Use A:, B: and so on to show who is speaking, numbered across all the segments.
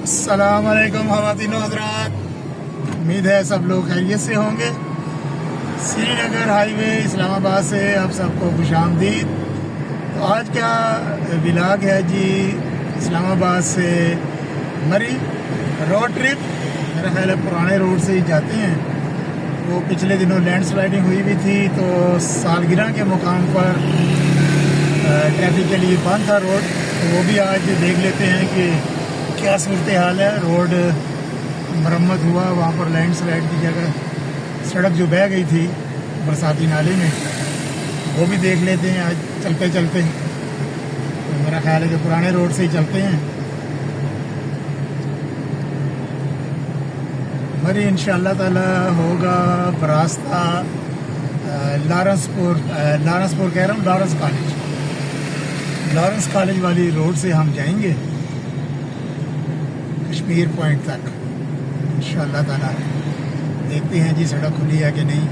A: अस्सलामुअलैकुम ख़वातीनो हज़रात, उम्मीद है सब लोग खैरियत से होंगे। श्रीनगर हाईवे इस्लामाबाद से आप सबको खुशामदीद। तो आज क्या व्लॉग है जी, इस्लामाबाद से मरी रोड ट्रिप। मेरा ख्याल है पुराने रोड से ही जाते हैं। वो पिछले दिनों लैंडस्लाइडिंग हुई भी थी तो सालगिरह के मुकाम पर ट्रैफिक के लिए बंद था रोड, तो वो भी आज देख लेते हैं कि क्या सूरत हाल है। रोड मरम्मत हुआ, वहाँ पर लैंडस्लाइड की जगह सड़क जो बह गई थी बरसाती नाले में, वो भी देख लेते हैं आज चलते चलते। तो मेरा ख्याल है कि पुराने रोड से ही चलते हैं। मरी इंशाअल्लाह ताला होगा रास्ता लॉरेंसपुर कह रहा हूँ, लॉरेंस कॉलेज वाली रोड से हम जाएंगे कश्मीर पॉइंट तक इंशाअल्लाह ताला। देखते हैं जी सड़क खुली है कि नहीं।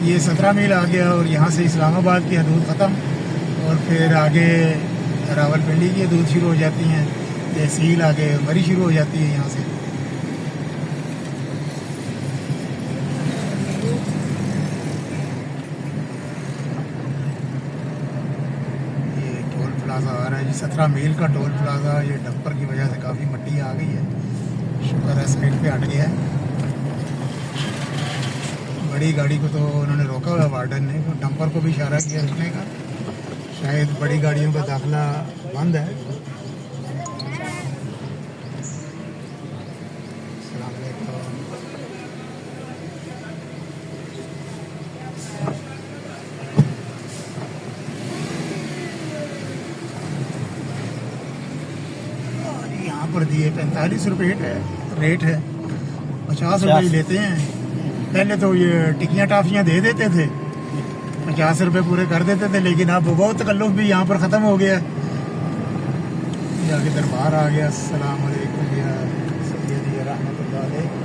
A: ये 17 मील आ गया और यहाँ से इस्लामाबाद की हदूद ख़त्म और फिर आगे रावलपिंडी की हदूद शुरू हो जाती हैं, तहसील आगे मरी शुरू हो जाती है यहाँ से। ये टोल प्लाजा आ रहा है जी, 17 मील का टोल प्लाजा। ये डंपर की वजह से काफ़ी मट्टी आ गई है, शुक्र है साइड पे हट गया है। बड़ी गाड़ी को तो उन्होंने रोका हुआ वार्डन ने, तो डंपर को भी इशारा किया रुकने का। शायद बड़ी गाड़ियों का दाखिला बंद है। यहाँ पर दिए 45 रुपये रेट है, 50 रुपये लेते हैं। पहले तो ये टिकियाँ टाफियाँ दे देते थे, 50 रुपये पूरे कर देते थे, लेकिन अब बहुत तकल्लुफ़ भी यहाँ पर ख़त्म हो गया। जाके दरबार आ गया। अस्सलाम वालेकुम या सय्यदी रहमतुल्लाह अलैह।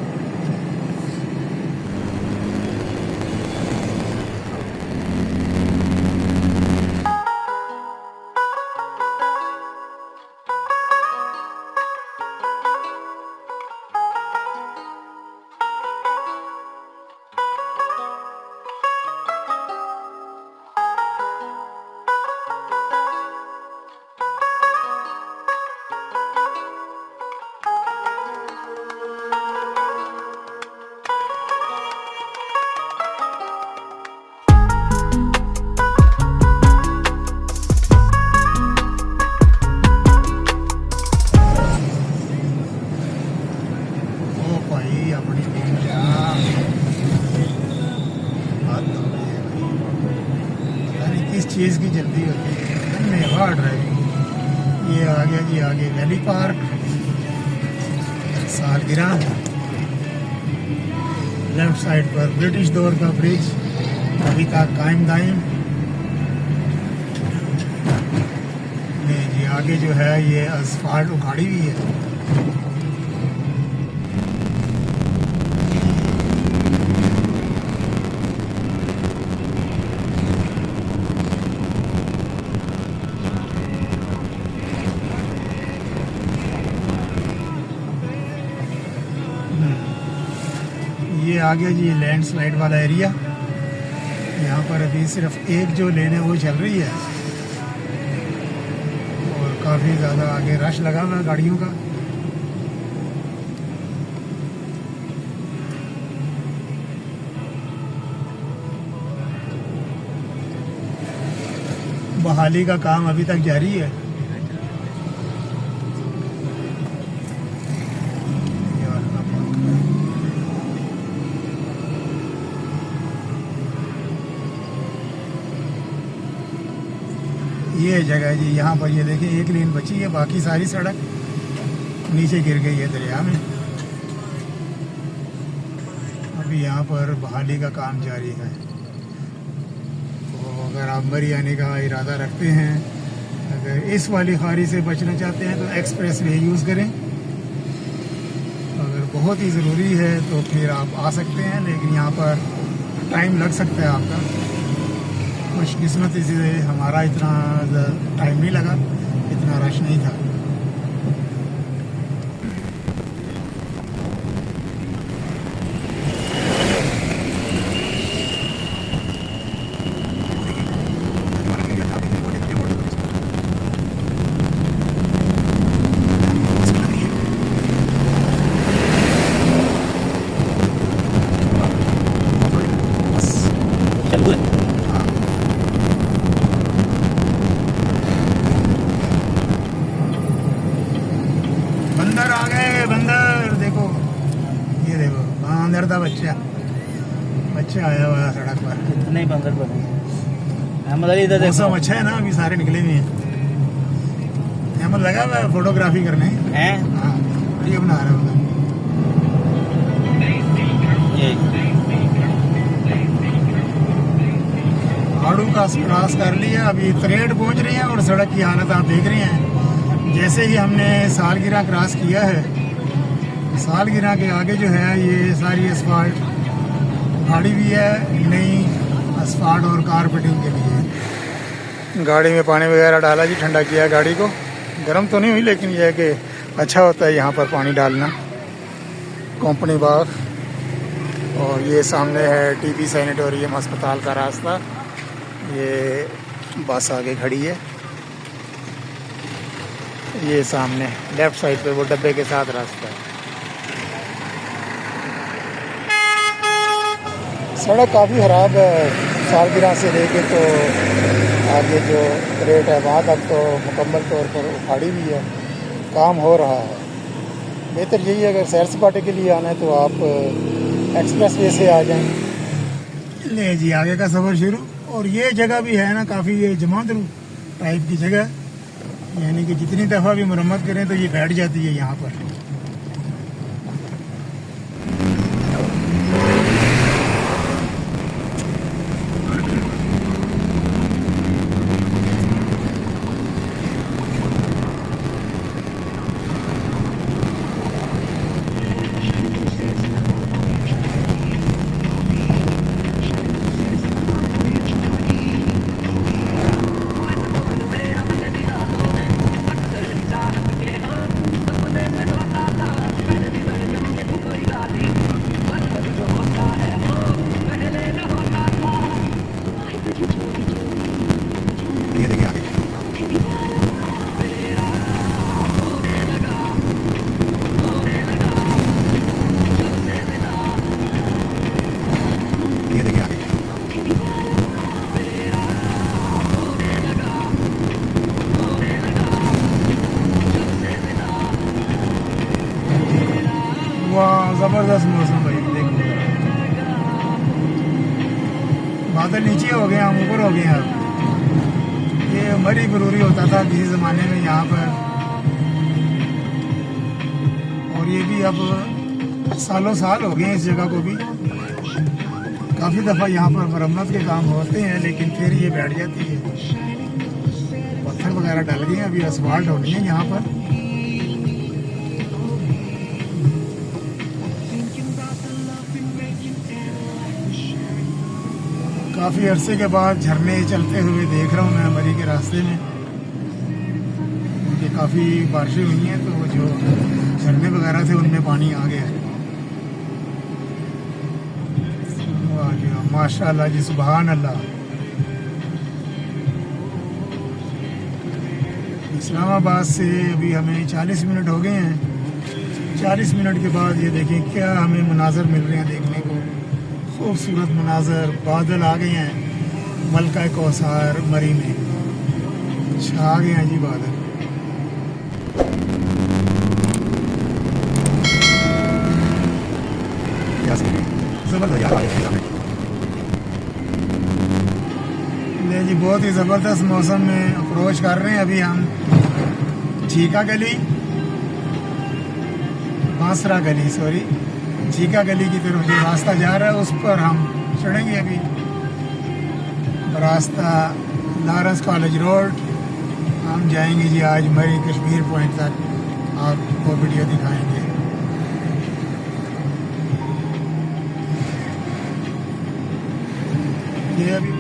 A: किस चीज़ की जल्दी होती है, धन्यवाद ड्राइविंग। ये आ गया जी, आगे वैली पार्क, सालगिरह। लेफ्ट साइड पर ब्रिटिश दौर का ब्रिज अभी तक कायम दायम। नहीं जी, आगे जो है ये असफाल्ट उखाड़ी हुई है। ये आ गया जी लैंडस्लाइड वाला एरिया। यहाँ पर अभी सिर्फ एक जो लेन है वो चल रही है और काफ़ी ज़्यादा आगे रश लगा हुआ है गाड़ियों का। बहाली का काम अभी तक जारी है। ये जगह जी, यहाँ पर ये देखिए एक लेन बची है, बाकी सारी सड़क नीचे गिर गई है दरिया में। अभी यहाँ पर बहाली का काम जारी है। तो अगर आप मरी आने का इरादा रखते हैं, अगर इस वाली खारी से बचना चाहते हैं तो एक्सप्रेस वे यूज़ करें। अगर बहुत ही ज़रूरी है तो फिर आप आ सकते हैं, लेकिन यहाँ पर टाइम लग सकता है आपका। खुशकिस्मती से हमारा इतना टाइम नहीं लगा, इतना रश नहीं था। बंदर आ गए, बंदर देखो, ये देखो बंदर था बच्चा आया हुआ है सड़क पर।
B: कितने बंदर बने अहमद अली, इधर देखो।
A: मौसम अच्छा है ना, अभी सारे निकले हुए हैं। अहमद लगा हुआ है फोटोग्राफी करने
B: हैं।
A: हाँ, वीडियो बना रहे हैं।
B: ये
A: आड़ू का क्रॉस कर लिया, अभी तरेट पहुंच रहे हैं और सड़क की हालत आप देख रहे हैं। जैसे ही हमने सालगिरह क्रॉस किया है, सालगिरह के आगे जो है ये सारी असफाल्ट गाड़ी भी है, नई असफाल्ट और कारपेटिंग के लिए। गाड़ी में पानी वगैरह डाला जी, ठंडा किया गाड़ी को। गर्म तो नहीं हुई, लेकिन यह है कि अच्छा होता है यहाँ पर पानी डालना। कंपनी बाग, और ये सामने है टीबी सैनिटोरियम अस्पताल का रास्ता। ये बस आगे खड़ी है, ये सामने लेफ्ट साइड पे वो डब्बे के साथ रास्ता है। सड़क काफ़ी ख़राब है, सालगिरह से लेके तो आगे जो रेट है वहाँ तक तो मुकम्मल तौर पर उखाड़ी भी है, काम हो रहा है। बेहतर यही है अगर सैर सपाटे के लिए आना है तो आप एक्सप्रेस वे से आ जाएं। ले जी आगे का सफ़र शुरू। और ये जगह भी है ना काफ़ी, ये जमांदरू टाइप की जगह, यानी कि जितनी दफ़ा भी मरम्मत करें तो ये बैठ जाती है यहाँ पर। ज़बरदस्त मौसम भाई, देखो बादल नीचे हो गए, हम ऊपर हो गए हैं। अब ये मरी बरूरी होता था किसी ज़माने में यहाँ पर, और ये भी अब सालों साल हो गए इस जगह को भी। काफ़ी दफ़ा यहाँ पर मरम्मत के काम होते हैं, लेकिन फिर ये बैठ जाती है। पत्थर वगैरह डल गए हैं, अभी असफाल्ट होनी है यहाँ पर। काफ़ी अरसे के बाद झरने चलते हुए देख रहा हूँ मैं मरी के रास्ते में, क्योंकि काफ़ी बारिशें हुई हैं तो जो झरने वगैरह थे उनमें पानी आ गया है। वाह जी माशाल्लाह जी, सुभान अल्लाह। इस्लामाबाद से अभी हमें 40 मिनट हो गए हैं। 40 मिनट के बाद ये देखें क्या हमें मनाजर मिल रहे हैं देखने को, खूबसूरत मनाजर। बादल आ गए हैं, मलका कौसार मरी में छा गए हैं जी बादल। ले जी बहुत ही ज़बरदस्त मौसम में अप्रोच कर रहे हैं अभी हम झीका गली, बांसरा गली, सॉरी झीका गली की तरफ जो रास्ता जा रहा है उस पर हम चढ़ेंगे अभी। रास्ता लारेंस कॉलेज रोड, हम जाएंगे जी आज मरी कश्मीर पॉइंट तक, आपको वीडियो दिखाएंगे। ये अभी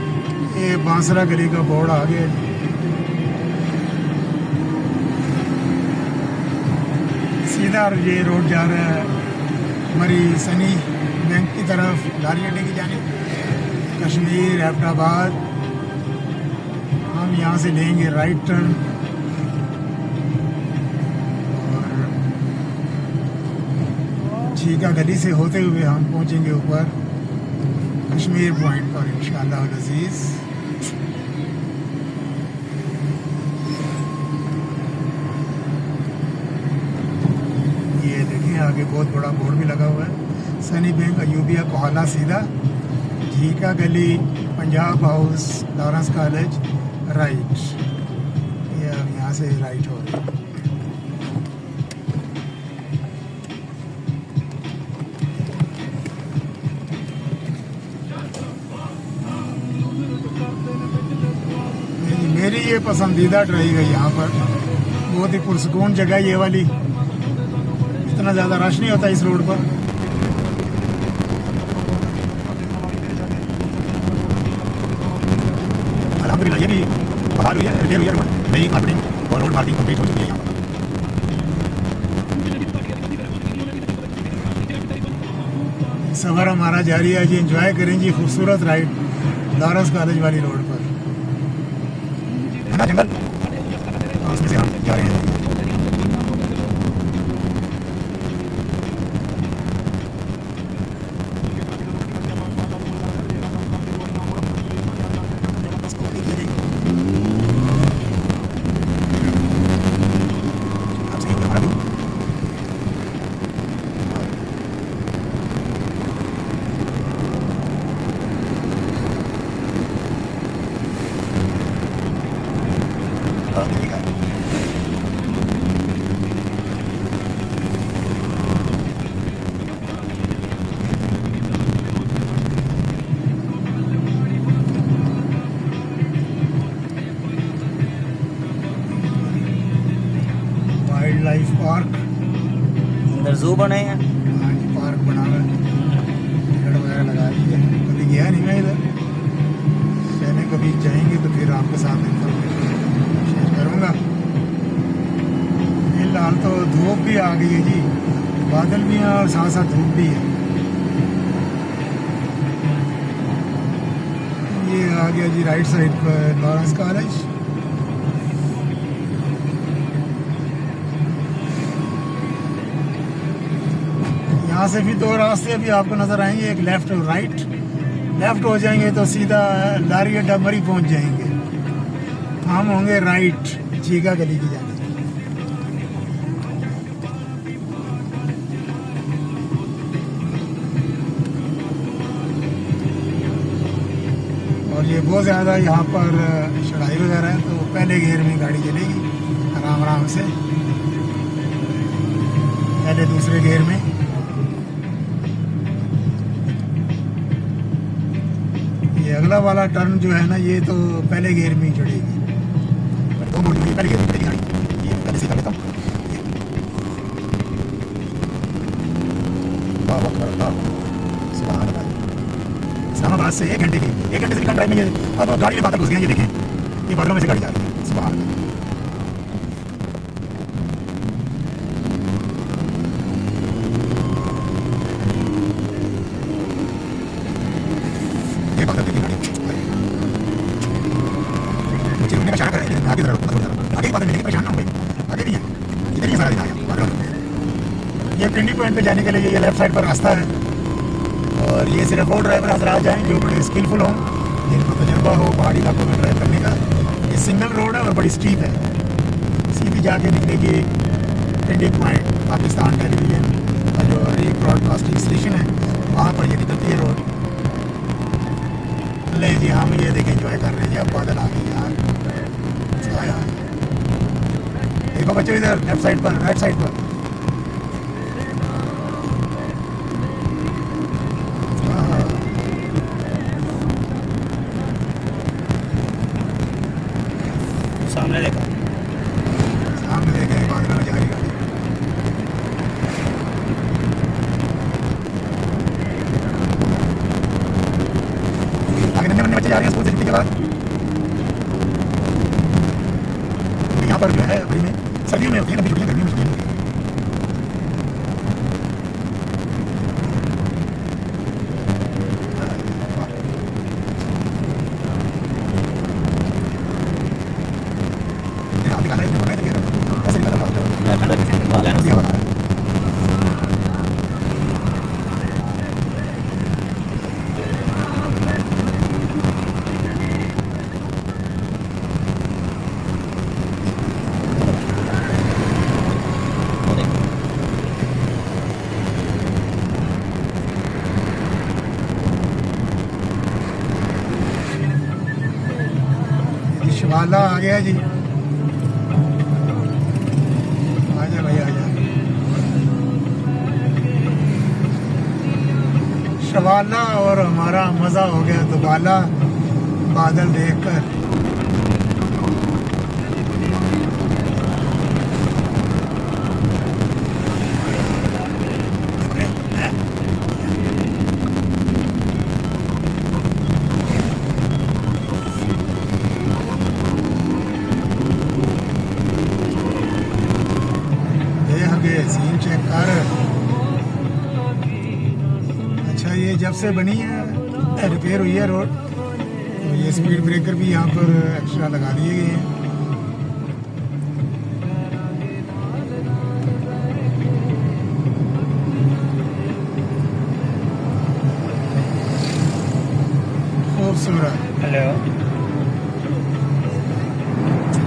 A: ये बांसरा गली का बोर्ड आ गया। सीधा ये रोड जा रहा है मरी सनी बैंक की तरफ, लारी अड्डे की जानिब, कश्मीर एबटाबाद। हम यहाँ से लेंगे राइट टर्न और झीका गली से होते हुए हम पहुँचेंगे ऊपर कश्मीर पॉइंट पर इंशाअल्लाह अज़ीज़। आगे बहुत बड़ा बोर्ड भी लगा हुआ है, सनी बैंक अयूबिया कोहाला सीधा, झीका गली, Punjab house, Lawrence college right. ये अब यहाँ से राइट हो रही है। मेरी ये पसंदीदा ड्राइव है यहाँ पर, बहुत ही पुरसकून जगह ये वाली, इतना ज़्यादा रश नहीं होता इस रोड पर। अल्हम्दुलिल्लाह ये भी बहाल हुई है, रिपेयर हुई है, नई मार्केटिंग और रोड मार्केटिंग कंप्लीट हो चुकी है यहाँ पर। सफ़र हमारा जारी है जी, एंजॉय करें जी खूबसूरत राइड लॉरेंस कॉलेज वाली रोड पर, घना जंगल और उसमें से हम जा रहे हैं। वाइल्ड लाइफ पार्क,
B: अंदर जू बने हैं।
A: हाँ जी पार्क बना हुआ है, टिकट वगैरह लगा ली है, कभी गया नहीं मैं इधर, पहले कभी जाएंगे तो फिर आपके साथ इंफॉर्मेशन शेयर करूँगा। फिलहाल तो धूप भी आ गई है जी, बादल भी हैं और साथ साथ धूप भी है। ये आ गया जी राइट साइड पर लॉरेंस कॉलेज। यहाँ से भी दो रास्ते अभी आपको नजर आएंगे, एक लेफ्ट और राइट। लेफ्ट हो जाएंगे तो सीधा लारी अड्डा मरी पहुँच जाएंगे, हम होंगे राइट झीका गली की जाने। और ये बहुत ज़्यादा यहाँ पर चढ़ाई वगैरह है, तो पहले गियर में गाड़ी चलेगी आराम आराम से, पहले दूसरे गियर में। ये अगला वाला टर्न जो है ना, ये तो पहले गियर में ही चढ़ेगी, दो मोड़ में पहले गियर में चढ़ेगी गाड़ी। ये पहले से कर लेता हूँ। इस्लामाबाद से 1 घंटे से भी कम ड्राइव में, ये अब गाड़ी में बादल घुस गए, ये देखें, ये बादलों में से गाड़ी जा रही है। सुबह ये बादल देखिए, गाड़ी मुझे उन्हें इशारा कर रहे हैं आगे तरफ, आगे बादल मिलेंगे, परेशान ना हो भाई, आगे नहीं है, इधर ही सारा दिन आया बादल। ये पिंडी पॉइंट पे जाने के लिए ये लेफ्ट साइड पर रास्ता है, और ये सिर्फ वो ड्राइवर हजरात जाएँ जो बड़े स्किलफुल हों, जिनको तजुर्बा हो पहाड़ी इलाकों में ड्राइव करने का। ये सिंगल रोड है और बड़ी स्ट्रीट है, सीधी जाके निकलेगी पिंडी पॉइंट पाकिस्तान टेलीविजन का जो एक ब्रॉडकास्टिंग स्टेशन है, वहाँ पर ये निकलती है रोड। ले जी हम ये देखें एंजॉय कर रहे हैं, अब बादल आ गए यार, देखो बच्चों इधर लेफ्ट साइड पर, राइट साइड पर।
B: सामने देखा,
A: सामने देखे बादल में जा रही गाड़ी। आगे नन्हे मुन्ने बच्चे जा रहे हैं स्कूल से छुट्टी के बाद। यहाँ पर जो है अभी में सर्दियों में होती है, कभी छुट्टियाँ गर्मियों में छुट्टियाँ होती हैं। शवाला आ गया जी। आजा भाई आजा। शवाला और हमारा मज़ा हो गया दोबाला बादल देखकर। सीन चेक कर। अच्छा ये जब से बनी है रिपेयर हुई है रोड, तो ये स्पीड ब्रेकर भी यहाँ पर एक्स्ट्रा लगा दिए गए हैं। खूबसूरत।
B: हेलो।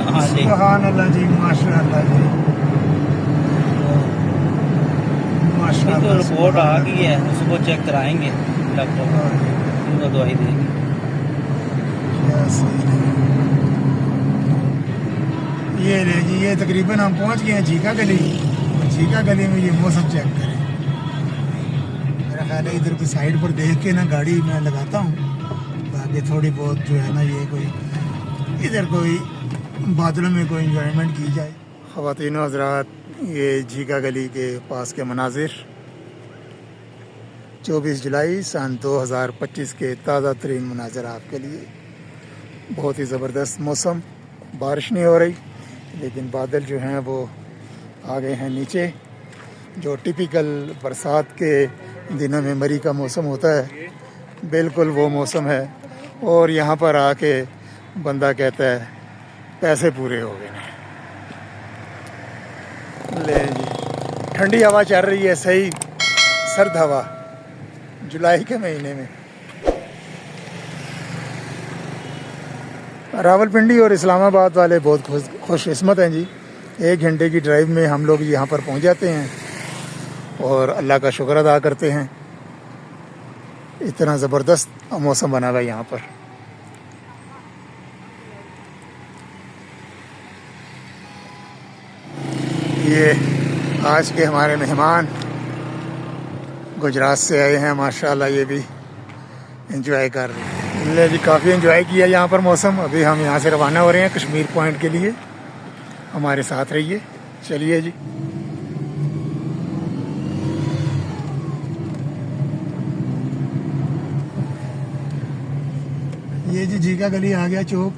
B: हाँ जी।
A: सुभान अल्लाह जी, माशाअल्लाह जी,
B: तो रिपोर्ट आ गई है, उसको चेक कराएंगे डॉक्टर, उनको दवाई देंगे।
A: ये ले जी, ये तकरीबन हम पहुंच गए हैं झीका गली। झीका गली में ये मौसम चेक करें। मेरा ख्याल है इधर की साइड पर देख के ना गाड़ी मैं लगाता हूँ, ताकि थोड़ी बहुत जो है ना ये कोई इधर कोई बादलों में कोई इंजॉयमेंट की जाए। ख़वातीन व हज़रात, ये झीका गली के पास के मनाजिर 24 जुलाई सन 2025 के ताज़ा तरीन मनाजर आपके लिए। बहुत ही ज़बरदस्त मौसम, बारिश नहीं हो रही लेकिन बादल जो हैं वो आ गए हैं नीचे। जो टिपिकल बरसात के दिनों में मरी का मौसम होता है, बिल्कुल वो मौसम है। और यहाँ पर आके बंदा कहता है पैसे पूरे हो गए। ले जी, ठंडी हवा चल रही है, सही सर्द हवा जुलाई के महीने में। रावलपिंडी और इस्लामाबाद वाले बहुत खुशकिस्मत हैं जी। 1 घंटे की ड्राइव में हम लोग यहाँ पर पहुँच जाते हैं और अल्लाह का शुक्र अदा करते हैं। इतना ज़बरदस्त मौसम बना हुआ है यहाँ पर। ये आज के हमारे मेहमान गुजरात से आए हैं, माशाल्लाह ये भी एंजॉय कर रहे हैं। ले जी, काफ़ी एंजॉय किया यहाँ पर मौसम। अभी हम यहाँ से रवाना हो रहे हैं कश्मीर पॉइंट के लिए। हमारे साथ रहिए, चलिए जी। ये जी झीका गली आ गया चौक।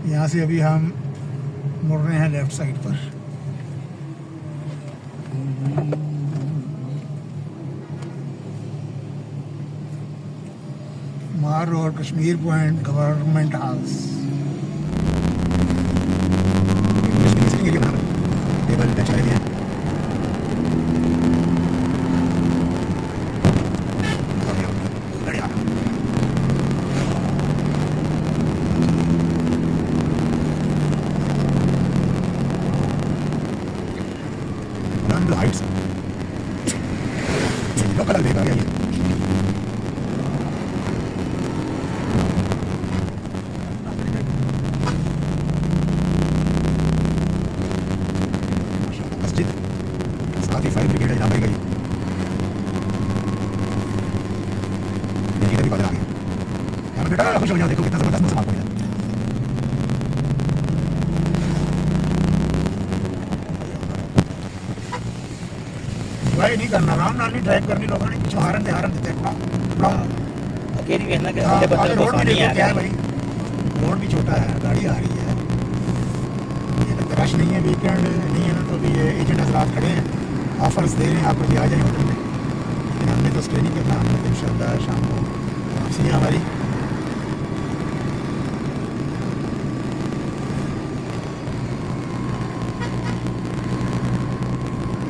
A: यहाँ से अभी हम मुड़ रहे हैं लेफ्ट साइड पर। मार road, Kashmir point, government house. Local देखा गया ये। फायर ब्रिगेड है यहाँ पर गई। देखिए अभी बादल आ गए। यहाँ पर बेटा खुश हो जाओ, देखो कितना जबरदस्त मौसम आपको मिला। ड्राइव नहीं करना, आराम नाल नहीं ड्राइव करनी। लोगों ने पीछे हारन देते
B: अकेली कहना कि सारे बच्चे
A: रोड भी देखो क्या है भाई, रोड भी छोटा है, गाड़ी आ रही है। ये रश नहीं है, वीकेंड नहीं है ना, तो भी ये एजेंट हजरात खड़े हैं, ऑफर्स दे रहे हैं आपको जी, आ जाए होटल में। लेकिन हमने तो स्टे नहीं करना, हमने तो इंशाअल्लाह शाम को वापसी है हमारी।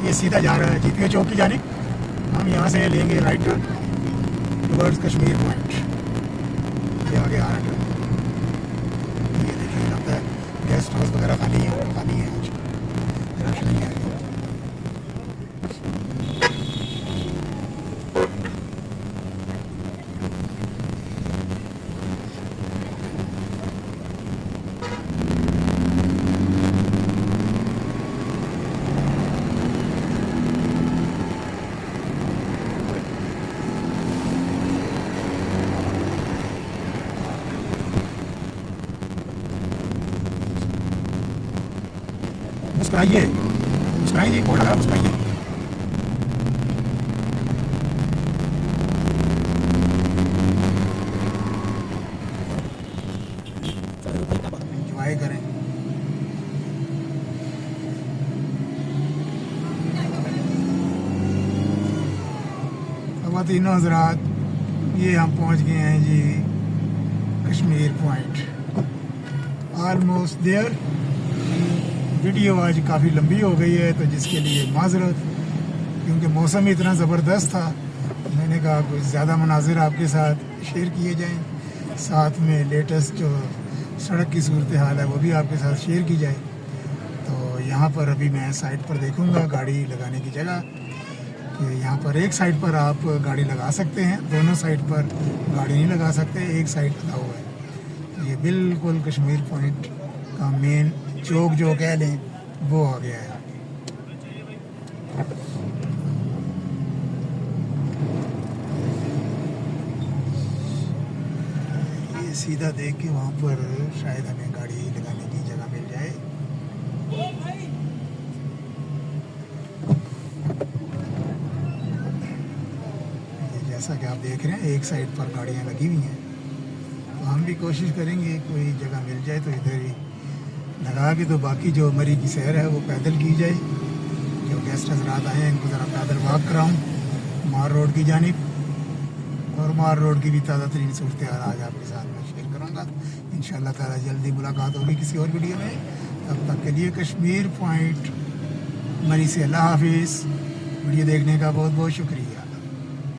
A: ये सीधा जा रहा है जीपीओ चौक की जानिब। हम यहाँ से लेंगे right turn towards Kashmir point. ये आगे आ रहा है। ये देखिए लगता है गेस्ट हाउस वगैरह खाली है कुछ रश नहीं है। मुस्कुराइए, मुस्कुराइए, बोर्ड लगा, मुस्कुराइए। एंजॉय करें। ख़वातीनो हज़रात, ये हम पहुंच गए हैं जी Kashmir point, almost there. Video आज काफ़ी लंबी हो गई है तो जिसके लिए माजरत, क्योंकि मौसम इतना ज़बरदस्त था, मैंने कहा कुछ ज़्यादा मनाजिर आपके साथ शेयर किए जाएं, साथ में लेटेस्ट जो सड़क की सूरत हाल है वो भी आपके साथ शेयर की जाए। तो यहाँ पर अभी मैं साइड पर देखूँगा गाड़ी लगाने की जगह, कि यहाँ पर एक साइड पर आप गाड़ी लगा सकते हैं, दोनों साइड पर गाड़ी नहीं लगा सकते, एक साइड लगा हुआ है। ये बिल्कुल कश्मीर पॉइंट का मेन चौक जो कह लें वो आ गया है। ये सीधा देख के वहाँ पर शायद हमें गाड़ी लगाने की जगह मिल जाए। ये जैसा कि आप देख रहे हैं एक साइड पर गाड़ियाँ लगी हुई हैं, तो हम भी कोशिश करेंगे कोई जगह मिल जाए तो इधर ही लगा के, तो बाकी जो मरी की सैर है वो पैदल की जाए। जो गेस्ट हज़रात आए हैं इनको ज़रा पैदल वॉक कराऊँ मार रोड की जानिब, और मार रोड की भी ताज़ा तरीन सूरत हाल आज आपके साथ मैं शेयर करूँगा। इंशाअल्लाह ताला जल्दी मुलाकात होगी किसी और वीडियो में। तब तक के लिए कश्मीर पॉइंट मरी से अल्लाह हाफिज़। वीडियो देखने का बहुत बहुत शुक्रिया।